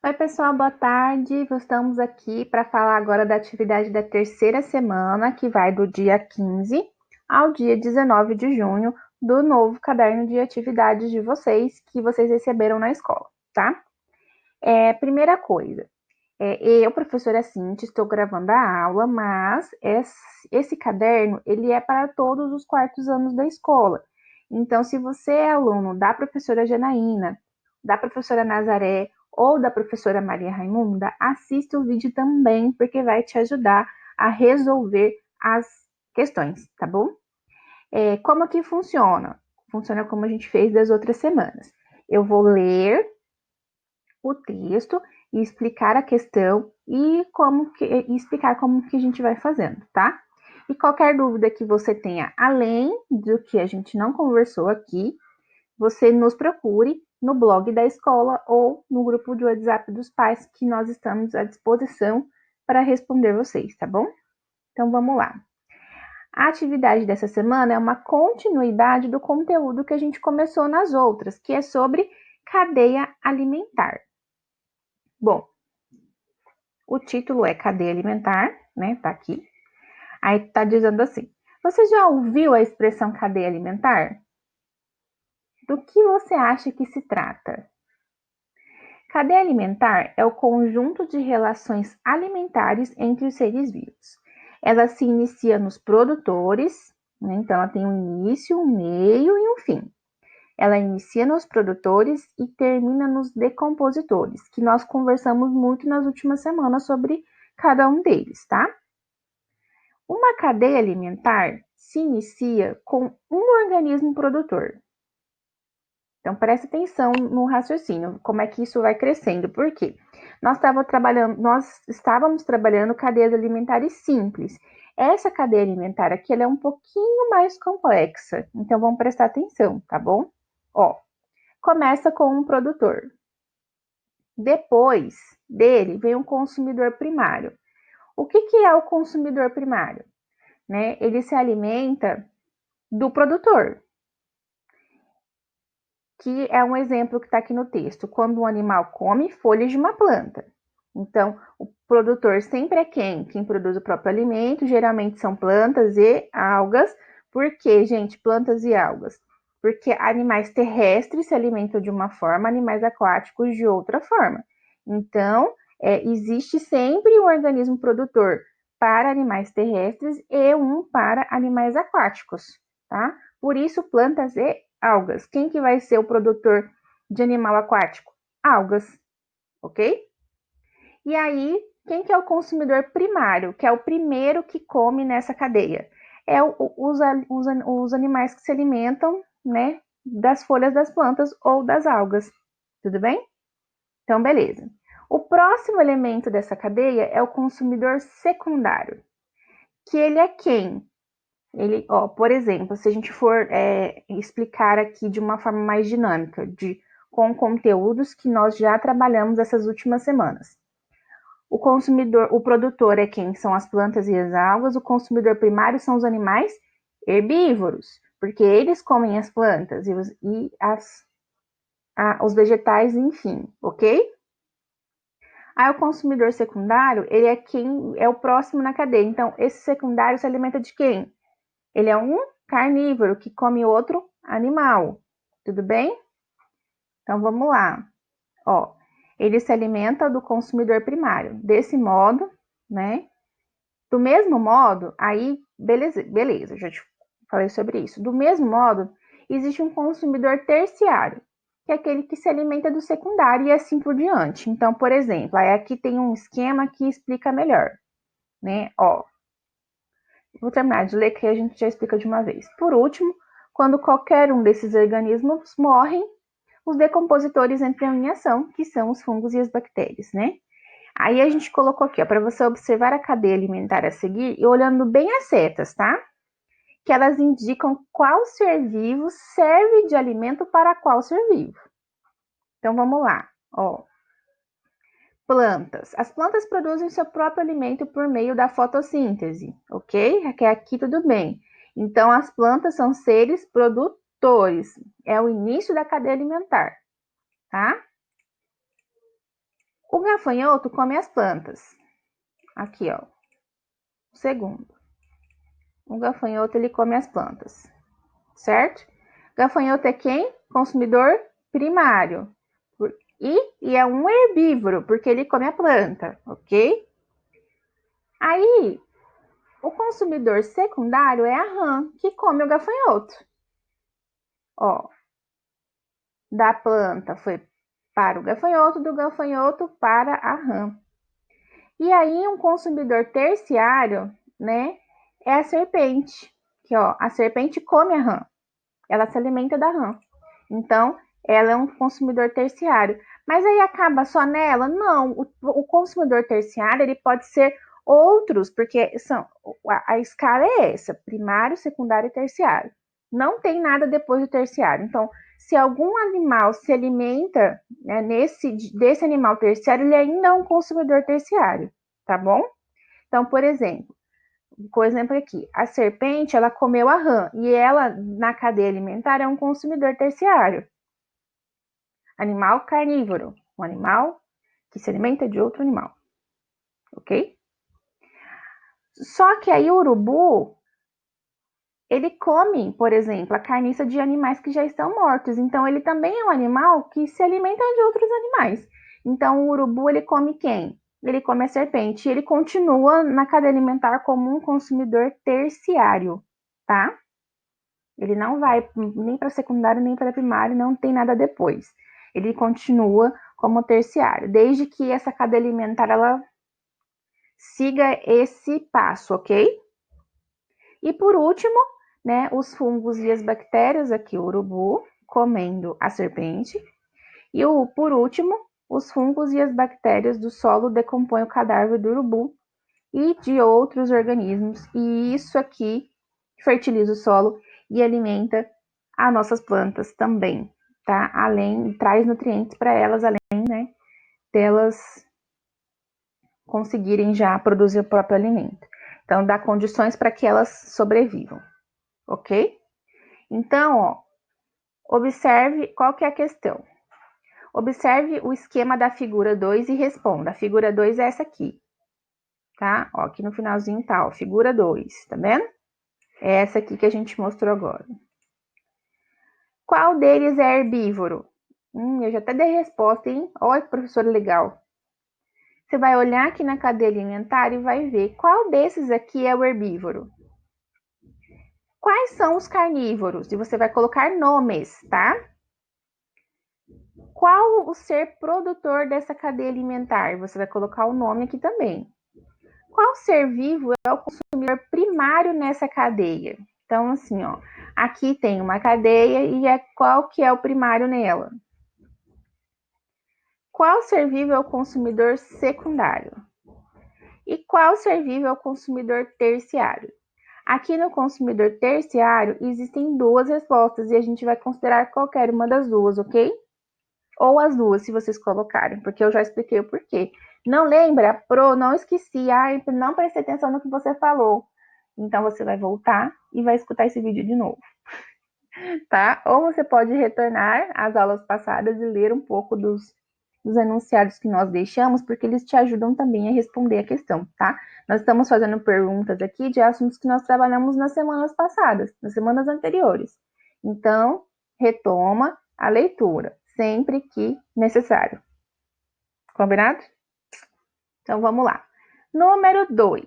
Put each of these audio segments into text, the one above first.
Oi, pessoal, boa tarde. Estamos aqui para falar agora da atividade da terceira semana, que vai do dia 15 ao dia 19 de junho, do novo caderno de atividades de vocês, que vocês receberam na escola, tá? Primeira coisa, eu, professora Cintia, estou gravando a aula, mas esse caderno, ele é para todos os quartos anos da escola. Então, se você é aluno da professora Janaína, da professora Nazaré ou da professora Maria Raimunda, assista o vídeo também, porque vai te ajudar a resolver as questões, tá bom? Como que funciona? Funciona como a gente fez das outras semanas. Eu vou ler o texto e explicar a questão e explicar como que a gente vai fazendo, tá? E qualquer dúvida que você tenha, além do que a gente não conversou aqui, você nos procure no blog da escola ou no grupo de WhatsApp dos pais, que nós estamos à disposição para responder vocês, tá bom? Então vamos lá. A atividade dessa semana é uma continuidade do conteúdo que a gente começou nas outras, que é sobre cadeia alimentar. Bom, o título é Cadeia Alimentar, né? Tá aqui. Aí tá dizendo assim: você já ouviu a expressão cadeia alimentar? Do que você acha que se trata? Cadeia alimentar é o conjunto de relações alimentares entre os seres vivos. Ela se inicia nos produtores, né? Então ela tem um início, um meio e um fim. Ela inicia nos produtores e termina nos decompositores, que nós conversamos muito nas últimas semanas sobre cada um deles, tá? Uma cadeia alimentar se inicia com um organismo produtor. Então, preste atenção no raciocínio, como é que isso vai crescendo. Por quê? Nós estávamos trabalhando cadeias alimentares simples. Essa cadeia alimentar aqui, ela é um pouquinho mais complexa. Então, vamos prestar atenção, tá bom? Ó, começa com um produtor. Depois dele vem um consumidor primário. O que é o consumidor primário? Né? Ele se alimenta do produtor, que é um exemplo que está aqui no texto, quando um animal come folhas de uma planta. Então, o produtor sempre é quem? Quem produz o próprio alimento, geralmente são plantas e algas. Por que, gente, plantas e algas? Porque animais terrestres se alimentam de uma forma, animais aquáticos de outra forma. Então, existe sempre um organismo produtor para animais terrestres e um para animais aquáticos, tá? Por isso, plantas e algas. Quem que vai ser o produtor de animal aquático? Algas, ok? E aí, quem que é o consumidor primário, que é o primeiro que come nessa cadeia? É os animais que se alimentam, né, das folhas das plantas ou das algas, tudo bem? Então, beleza. O próximo elemento dessa cadeia é o consumidor secundário, que ele é quem? Ele, ó, por exemplo, se a gente for explicar aqui de uma forma mais dinâmica, com conteúdos que nós já trabalhamos essas últimas semanas. O consumidor, o produtor é quem? São as plantas e as algas. O consumidor primário são os animais herbívoros, porque eles comem as plantas os vegetais, enfim, ok? Aí o consumidor secundário, ele é quem é o próximo na cadeia. Então, esse secundário se alimenta de quem? Ele é um carnívoro que come outro animal. Tudo bem? Então vamos lá. Ó, ele se alimenta do consumidor primário. Desse modo, né? Do mesmo modo, aí, beleza, já te falei sobre isso. Do mesmo modo, existe um consumidor terciário, que é aquele que se alimenta do secundário e assim por diante. Então, por exemplo, aí aqui tem um esquema que explica melhor, né? Ó, vou terminar de ler que a gente já explica de uma vez. Por último, quando qualquer um desses organismos morrem, os decompositores entram em ação, que são os fungos e as bactérias, né? Aí a gente colocou aqui, ó, para você observar a cadeia alimentar a seguir e olhando bem as setas, tá? Que elas indicam qual ser vivo serve de alimento para qual ser vivo. Então vamos lá, ó. Plantas. As plantas produzem seu próprio alimento por meio da fotossíntese, ok? Aqui tudo bem. Então, as plantas são seres produtores. É o início da cadeia alimentar, tá? O gafanhoto come as plantas. Aqui, ó. O segundo. O gafanhoto, ele come as plantas, certo? Gafanhoto é quem? Consumidor primário. E é um herbívoro, porque ele come a planta, ok? Aí, o consumidor secundário é a rã, que come o gafanhoto. Ó, da planta foi para o gafanhoto, do gafanhoto para a rã. E aí, um consumidor terciário, né, é a serpente. Que, ó, a serpente come a rã. Ela se alimenta da rã. Então, ela é um consumidor terciário. Mas aí acaba só nela? Não. O consumidor terciário, ele pode ser outros, porque a escala é essa: primário, secundário e terciário. Não tem nada depois do terciário. Então, se algum animal se alimenta, né, desse animal terciário, ele ainda é um consumidor terciário, tá bom? Então, por exemplo aqui, a serpente, ela comeu a rã e ela, na cadeia alimentar, é um consumidor terciário. Animal carnívoro, um animal que se alimenta de outro animal, ok? Só que aí o urubu, ele come, por exemplo, a carniça de animais que já estão mortos. Então, ele também é um animal que se alimenta de outros animais. Então, o urubu, ele come quem? Ele come a serpente. E ele continua na cadeia alimentar como um consumidor terciário, tá? Ele não vai nem para secundário, nem para primário, não tem nada depois. Ele continua como terciário, desde que essa cadeia alimentar ela siga esse passo, ok? E por último, né, os fungos e as bactérias, aqui o urubu comendo a serpente. E por último, os fungos e as bactérias do solo decompõem o cadáver do urubu e de outros organismos. E isso aqui fertiliza o solo e alimenta as nossas plantas também, tá? Além, traz nutrientes para elas, além, né, delas conseguirem já produzir o próprio alimento. Então, dá condições para que elas sobrevivam, ok? Então, ó, observe qual que é a questão. Observe o esquema da figura 2 e responda. A figura 2 é essa aqui, tá? Ó, aqui no finalzinho tá, ó, figura 2, tá vendo? É essa aqui que a gente mostrou agora. Qual deles é herbívoro? Eu já até dei resposta, hein? Olha que professora legal. Você vai olhar aqui na cadeia alimentar e vai ver qual desses aqui é o herbívoro. Quais são os carnívoros? E você vai colocar nomes, tá? Qual o ser produtor dessa cadeia alimentar? Você vai colocar o nome aqui também. Qual ser vivo é o consumidor primário nessa cadeia? Então, assim, ó, aqui tem uma cadeia e qual que é o primário nela? Qual ser vivo é o consumidor secundário? E qual ser vivo é o consumidor terciário? Aqui no consumidor terciário existem duas respostas e a gente vai considerar qualquer uma das duas, ok? Ou as duas, se vocês colocarem, porque eu já expliquei o porquê. Não lembra? Não esqueci, não prestei atenção no que você falou. Então você vai voltar e vai escutar esse vídeo de novo, tá? Ou você pode retornar às aulas passadas e ler um pouco dos enunciados que nós deixamos, porque eles te ajudam também a responder a questão, tá? Nós estamos fazendo perguntas aqui de assuntos que nós trabalhamos nas semanas passadas, nas semanas anteriores. Então, retoma a leitura, sempre que necessário. Combinado? Então, vamos lá. Número 2.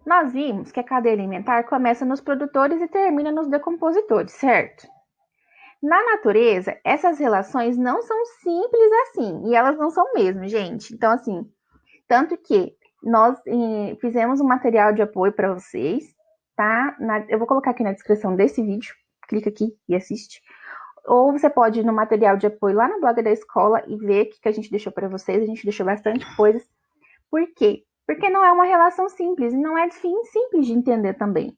Nós vimos que a cadeia alimentar começa nos produtores e termina nos decompositores, certo? Na natureza, essas relações não são simples assim, e elas não são mesmo, gente. Então, assim, tanto que nós fizemos um material de apoio para vocês, tá? Eu vou colocar aqui na descrição desse vídeo, clica aqui e assiste. Ou você pode ir no material de apoio lá no blog da escola e ver o que a gente deixou para vocês. A gente deixou bastante coisas. Por quê? Porque não é uma relação simples, e não é simples de entender também.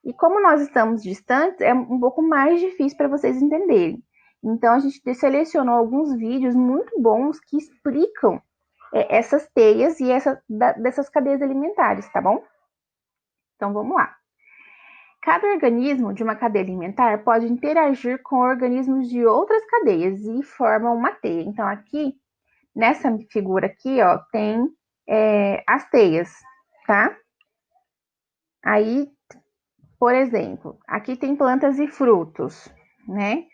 E como nós estamos distantes, é um pouco mais difícil para vocês entenderem. Então, a gente selecionou alguns vídeos muito bons que explicam essas teias e dessas cadeias alimentares, tá bom? Então, vamos lá. Cada organismo de uma cadeia alimentar pode interagir com organismos de outras cadeias e formam uma teia. Então, aqui nessa figura aqui, ó, tem as teias, tá? Aí, por exemplo, aqui tem plantas e frutos, né?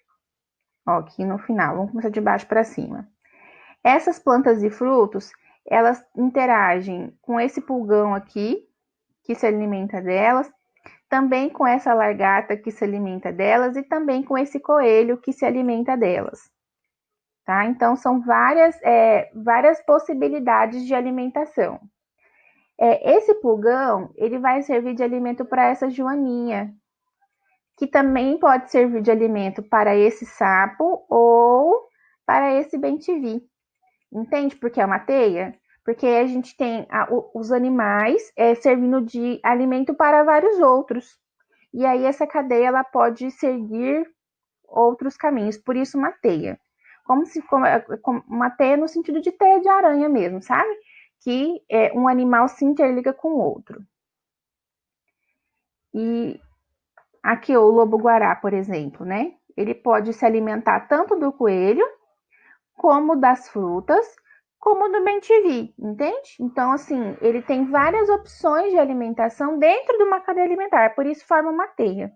Ó, aqui no final, vamos começar de baixo para cima. Essas plantas e frutos, elas interagem com esse pulgão aqui, que se alimenta delas, também com essa lagarta que se alimenta delas e também com esse coelho que se alimenta delas. Tá? Então, são várias possibilidades de alimentação. Esse pulgão, ele vai servir de alimento para essa joaninha, que também pode servir de alimento para esse sapo ou para esse bem-te-vi. Entende por que é uma teia? Porque a gente tem os animais servindo de alimento para vários outros. E aí essa cadeia ela pode seguir outros caminhos, por isso uma teia. Como uma teia no sentido de teia de aranha mesmo, sabe? Que um animal se interliga com o outro. E aqui o lobo-guará, por exemplo, né? Ele pode se alimentar tanto do coelho, como das frutas, como do bem-te-vi, entende? Então, assim, ele tem várias opções de alimentação dentro de uma cadeia alimentar, por isso forma uma teia.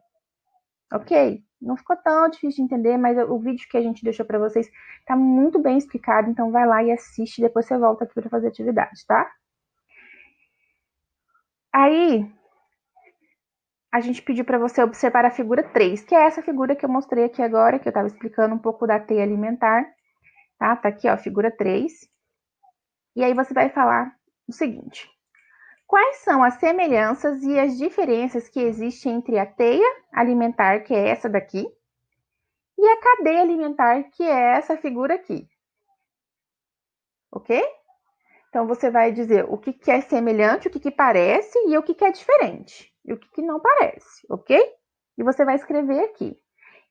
Ok? Não ficou tão difícil de entender, mas o vídeo que a gente deixou para vocês tá muito bem explicado, então vai lá e assiste, depois você volta aqui para fazer atividade, tá? Aí, a gente pediu para você observar a figura 3, que é essa figura que eu mostrei aqui agora, que eu estava explicando um pouco da teia alimentar, tá? Tá aqui, ó, figura 3. E aí você vai falar o seguinte: quais são as semelhanças e as diferenças que existem entre a teia alimentar, que é essa daqui, e a cadeia alimentar, que é essa figura aqui? Ok? Então, você vai dizer o que é semelhante, o que parece e o que é diferente. E o que não parece, ok? E você vai escrever aqui.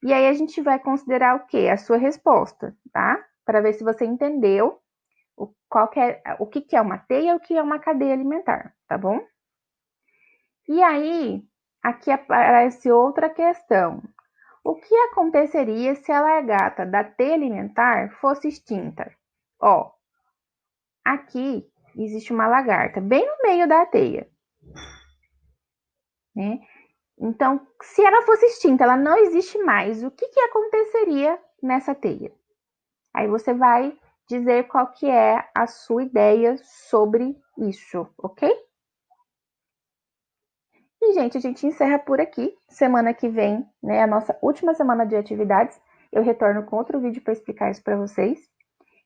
E aí, a gente vai considerar o quê? A sua resposta, tá? Para ver se você entendeu o que é uma teia e o que é uma cadeia alimentar, tá bom? E aí, aqui aparece outra questão. O que aconteceria se a lagarta da teia alimentar fosse extinta? Ó, aqui existe uma lagarta bem no meio da teia, né? Então, se ela fosse extinta, ela não existe mais, o que aconteceria nessa teia? Aí você vai dizer qual que é a sua ideia sobre isso, ok? E, gente, a gente encerra por aqui. Semana que vem, né, a nossa última semana de atividades, eu retorno com outro vídeo para explicar isso para vocês.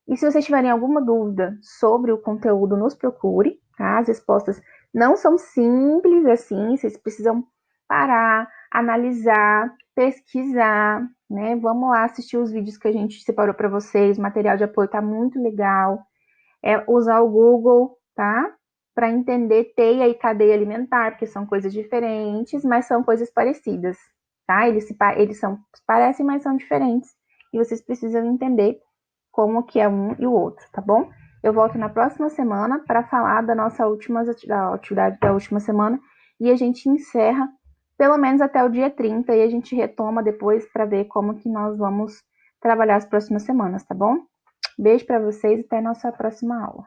E se vocês tiverem alguma dúvida sobre o conteúdo, nos procure, tá? As respostas não são simples assim, vocês precisam parar, analisar, pesquisar, né? Vamos lá assistir os vídeos que a gente separou para vocês, o material de apoio tá muito legal. Usar o Google, tá? Para entender teia e cadeia alimentar, porque são coisas diferentes, mas são coisas parecidas, tá? Eles parecem, mas são diferentes. E vocês precisam entender como que é um e o outro, tá bom? Eu volto na próxima semana para falar da nossa atividade da última semana e a gente encerra pelo menos até o dia 30 e a gente retoma depois para ver como que nós vamos trabalhar as próximas semanas, tá bom? Beijo para vocês e até a nossa próxima aula.